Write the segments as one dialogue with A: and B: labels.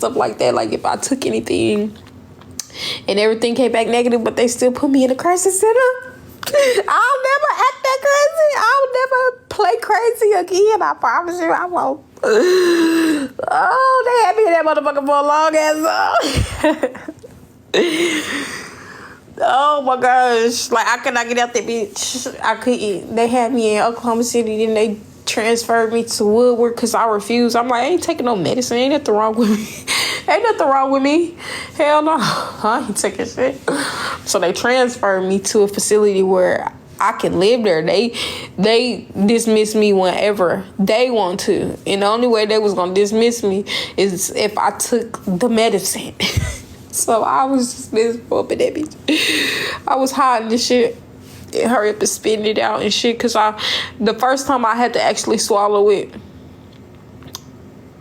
A: stuff like that. Like if I took anything and everything came back negative, but they still put me in a crisis center, I'll never act that crazy. I'll never play crazy again. I promise you, I won't. Oh, they had me in that motherfucker for a long ass time. Oh my gosh. Like, I could not get out that bitch. I couldn't. They had me in Oklahoma City, then they transferred me to Woodward because I refused. I'm like, I ain't taking no medicine. Ain't nothing wrong with me. Ain't nothing wrong with me. Hell no. I ain't taking shit. So they transferred me to a facility where I can live there. They dismiss me whenever they want to. And the only way they was going to dismiss me is if I took the medicine. So I was just miserable up in that bitch. I was hiding this shit and hurry up and spitting it out and shit. Because the first time I had to actually swallow it.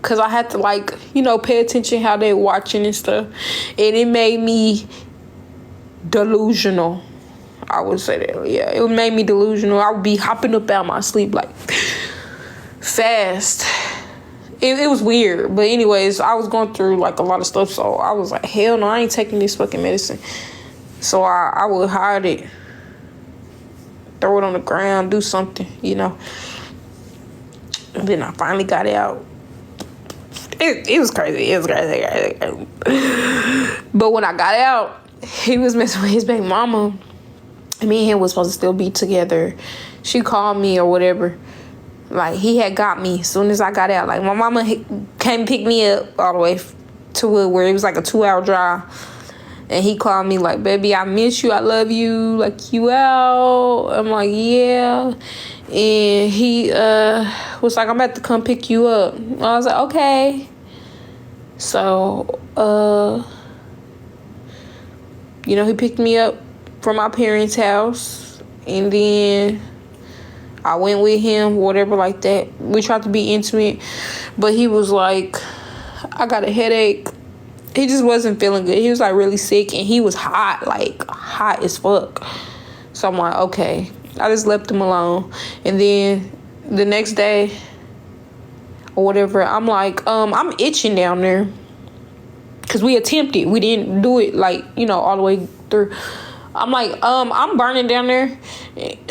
A: Because I had to, like, you know, pay attention how they watching and stuff. And it made me delusional. I would say that. Yeah, it made me delusional. I would be hopping up out of my sleep, like, fast. It was weird. But anyways, I was going through, like, a lot of stuff. So I was like, hell no, I ain't taking this fucking medicine. So I would hide it. Throw it on the ground. Do something, you know. And then I finally got it out. It was crazy. It was crazy. But when I got out, he was messing with his baby mama. Me and him was supposed to still be together. She called me or whatever. Like, he had got me as soon as I got out. Like, my mama came pick me up all the way to where it was like a 2-hour drive. And he called me like, baby, I miss you. I love you. Like, you out? I'm like, yeah. And he was like, I'm about to come pick you up. I was like, okay. So, you know, he picked me up from my parents' house. And then I went with him, whatever like that. We tried to be intimate. But he was like, I got a headache. He just wasn't feeling good. He was like really sick and he was hot, like hot as fuck. So I'm like, okay. I just left him alone. And then the next day or whatever, I'm like, I'm itching down there. Cause we attempted. We didn't do it like, you know, all the way through. I'm like, I'm burning down there.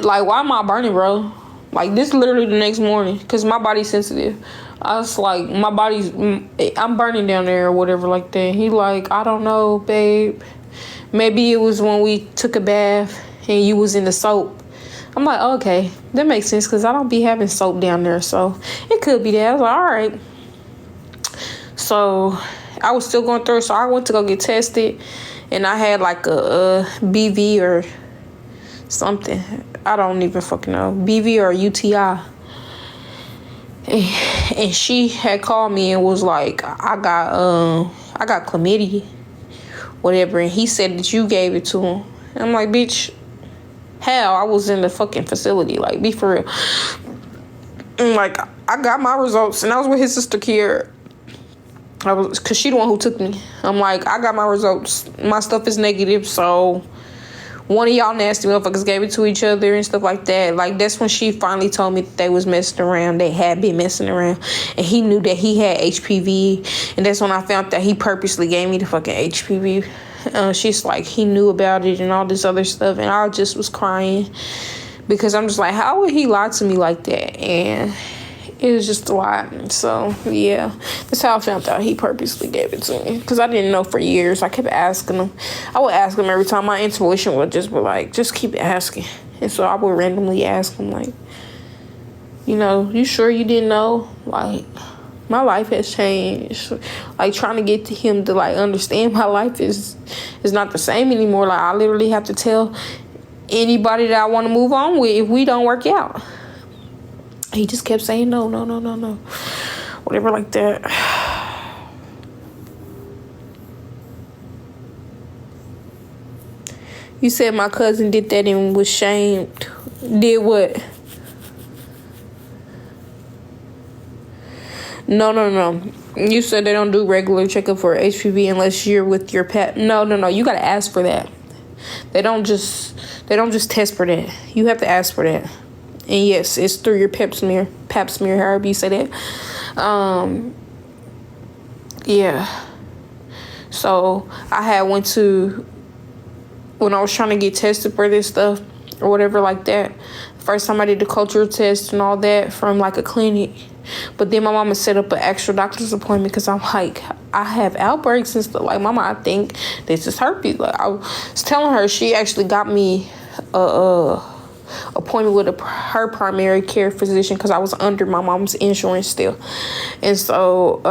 A: Like, why am I burning, bro? Like, this literally the next morning. Cause my body's sensitive. I was like, I'm burning down there or whatever like that. He like, I don't know, babe. Maybe it was when we took a bath and you was in the soap. I'm like, okay, that makes sense because I don't be having soap down there. So it could be that. I was like, all right. So I was still going through. So I went to go get tested. And I had like a BV or something. I don't even fucking know. BV or UTI. And she had called me and was like, I got chlamydia, whatever. And he said that you gave it to him. And I'm like, bitch, how? I was in the fucking facility. Like, be for real. And like, I got my results. And I was with his sister Kiera. Cause she the one who took me. I'm like, I got my results. My stuff is negative, so one of y'all nasty motherfuckers gave it to each other and stuff like that. Like, that's when she finally told me that they was messing around. They had been messing around. And he knew that he had HPV. And that's when I found that he purposely gave me the fucking HPV. She's like, he knew about it and all this other stuff. And I just was crying. Because I'm just like, how would he lie to me like that? And it was just a lot. So, yeah. That's how I found out he purposely gave it to me. Because I didn't know for years. I kept asking him. I would ask him every time. My intuition would just be like, just keep asking. And so I would randomly ask him, like, you know, you sure you didn't know? Like, my life has changed. Like, trying to get to him to, like, understand my life is not the same anymore. Like, I literally have to tell anybody that I want to move on with if we don't work out. He just kept saying no. Whatever like that. You said my cousin did that and was shamed. Did what? No. You said they don't do regular checkup for HPV unless you're with your pet. No. You gotta ask for that. They don't just test for that. You have to ask for that. And yes, it's through your pap smear, however you say that. Yeah. So I had went to, when I was trying to get tested for this stuff or whatever like that, first time I did the cultural test and all that from like a clinic. But then my mama set up an extra doctor's appointment because I'm like, I have outbreaks and stuff. Like, mama, I think this is herpes. Like, I was telling her, she actually got me a appointment with her primary care physician because I was under my mom's insurance still. And so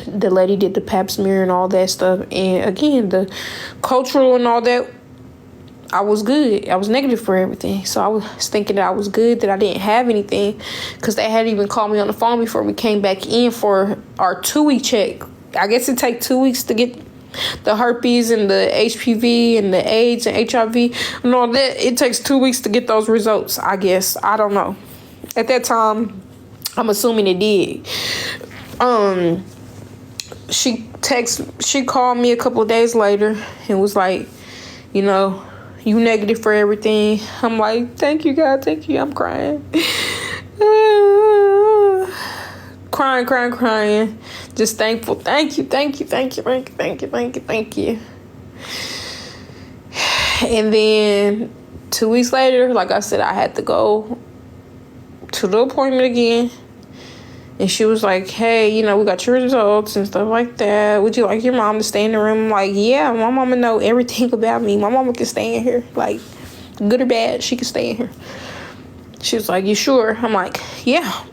A: the lady did the pap smear and all that stuff. And again, the cultural and all that, I was good. I was negative for everything. So I was thinking that I was good, that I didn't have anything, because they hadn't even called me on the phone before we came back in for our 2-week check. I guess it takes 2 weeks to get the herpes and the HPV and the AIDS and HIV and all that. It takes 2 weeks to get those results, I guess. I don't know. At that time, I'm assuming it did. She called me a couple of days later and was like, you know, you negative for everything. I'm like, thank you, God, thank you. I'm crying. Crying. Just thankful. Thank you. And then 2 weeks later, like I said, I had to go to the appointment again. And she was like, hey, you know, we got your results and stuff like that. Would you like your mom to stay in the room? I'm like, yeah, my mama know everything about me. My mama can stay in here. Like, good or bad, she can stay in here. She was like, you sure? I'm like, yeah.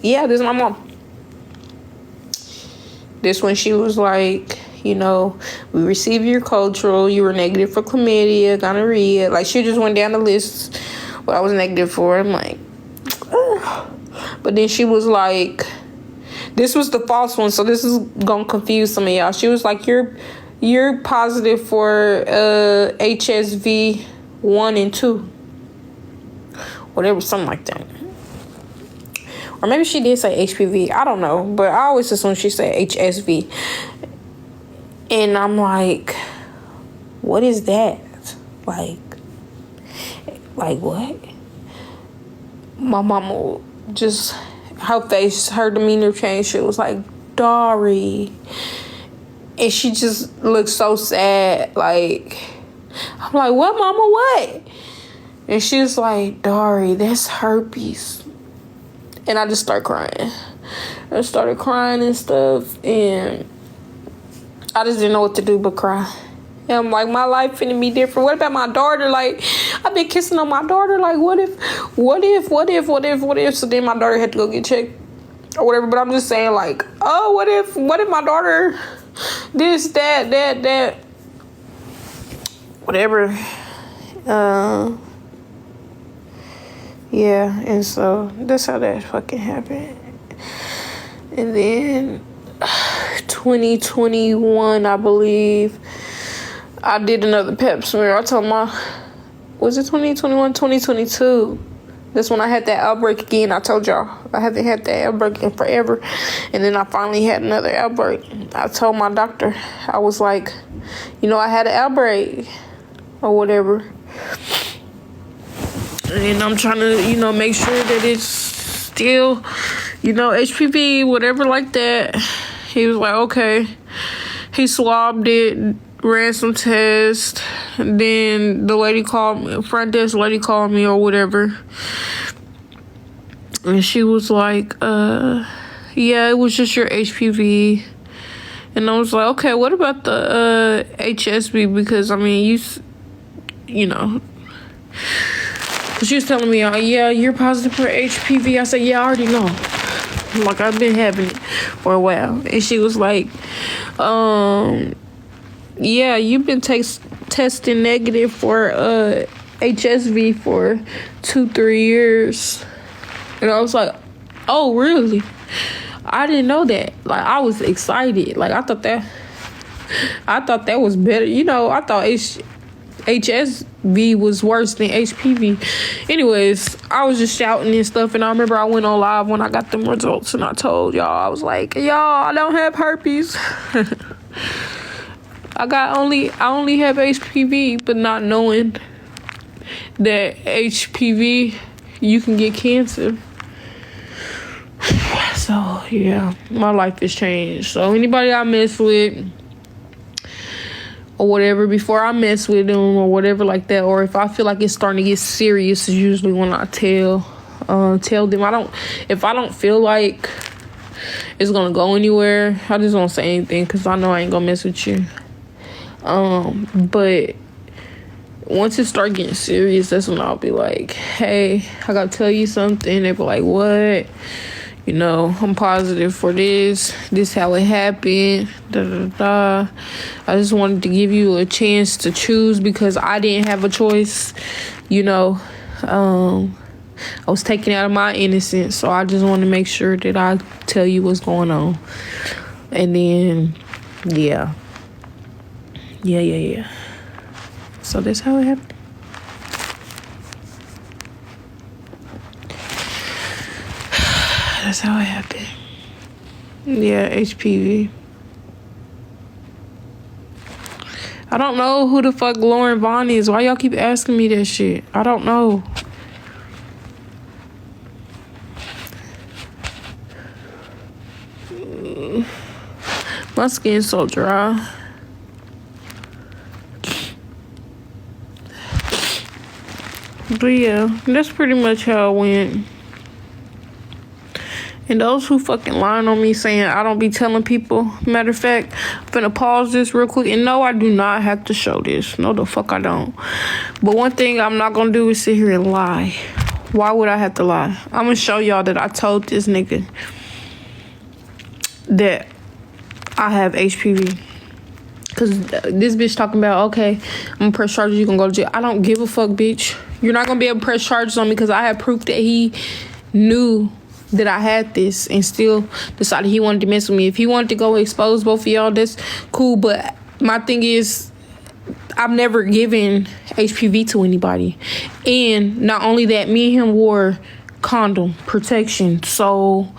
A: Yeah, this is my mom. This when she was like, you know, we received your cultural. You were negative for chlamydia, gonorrhea. Like, she just went down the list what I was negative for. I'm like, ugh. But then she was like, this was the false one, so this is gonna confuse some of y'all. She was like, you're positive for HSV 1 and 2. Whatever, something like that. Or maybe she did say HPV. I don't know. But I always assume she said HSV. And I'm like, what is that? Like what? My mama just, her face, her demeanor changed. She was like, Dari. And she just looked so sad. Like, I'm like, what, mama, what? And she was like, Dari, that's herpes. And I just started crying. I started crying and stuff. And I just didn't know what to do but cry. And I'm like, my life finna be different. What about my daughter? Like, I've been kissing on my daughter. Like, what if? So then my daughter had to go get checked or whatever. But I'm just saying, like, oh, what if my daughter this, that, whatever. Yeah, and so that's how that fucking happened. And then 2021, I believe, I did another pap smear. I told was it 2021, 2022? That's when I had that outbreak again. I told y'all I haven't had that outbreak in forever. And then I finally had another outbreak. I told my doctor, I was like, you know, I had an outbreak or whatever. And I'm trying to, you know, make sure that it's still, you know, HPV, whatever like that. He was like, okay. He swabbed it, ran some tests. And then the lady called me, front desk lady called me or whatever. And she was like, yeah, it was just your HPV. And I was like, okay, what about the HSV? Because, I mean, you know. She was telling me, yeah, you're positive for HPV. I said, yeah, I already know. Like, I've been having it for a while. And she was like, yeah, you've been testing negative for HSV for 2-3 years. And I was like, oh, really? I didn't know that. Like, I was excited. Like, I thought that was better. You know, I thought HSV was worse than HPV. Anyways, I was just shouting and stuff, and I remember I went on live when I got them results, and I told y'all, I was like, y'all, I don't have herpes. I only have HPV, but not knowing that HPV, you can get cancer. So, yeah, my life has changed. So, anybody I mess with, or whatever before I mess with them or whatever like that. Or if I feel like it's starting to get serious, is usually when I tell them. If I don't feel like it's gonna go anywhere, I just won't say anything because I know I ain't gonna mess with you. But once it start getting serious, that's when I'll be like, hey, I gotta tell you something. They be like, what? You know, I'm positive for this. This how it happened. Da, da, da. I just wanted to give you a chance to choose because I didn't have a choice. You know, I was taken out of my innocence. So I just want to make sure that I tell you what's going on. And then, yeah. So that's how it happened. That's how it happened. Yeah, HPV. I don't know who the fuck Lauren Vaughn is. Why y'all keep asking me that shit? I don't know. My skin's so dry. But yeah, that's pretty much how it went. And those who fucking lying on me saying I don't be telling people, matter of fact, I'm finna pause this real quick. And no, I do not have to show this. No, the fuck I don't. But one thing I'm not gonna do is sit here and lie. Why would I have to lie? I'm gonna show y'all that I told this nigga that I have HPV. Because this bitch talking about, okay, I'm gonna press charges, you gonna go to jail. I don't give a fuck, bitch. You're not gonna be able to press charges on me because I have proof that he knew that I had this and still decided he wanted to mess with me. If he wanted to go expose both of y'all, that's cool. But my thing is, I've never given HPV to anybody. And not only that, me and him wore condom protection. So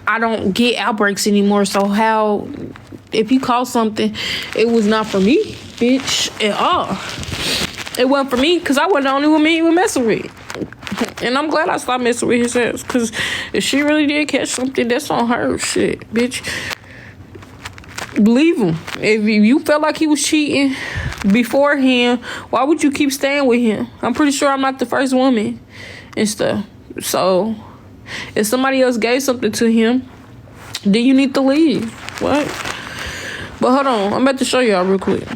A: I don't get outbreaks anymore. So how, if you call something, it was not for me, bitch, at all. It wasn't for me because I wasn't the only woman he was messing with. And I'm glad I stopped messing with his ass. Because if she really did catch something, that's on her shit, bitch. Leave him. If you felt like he was cheating beforehand, why would you keep staying with him? I'm pretty sure I'm not the first woman and stuff. So, if somebody else gave something to him, then you need to leave. What? But hold on. I'm about to show y'all real quick.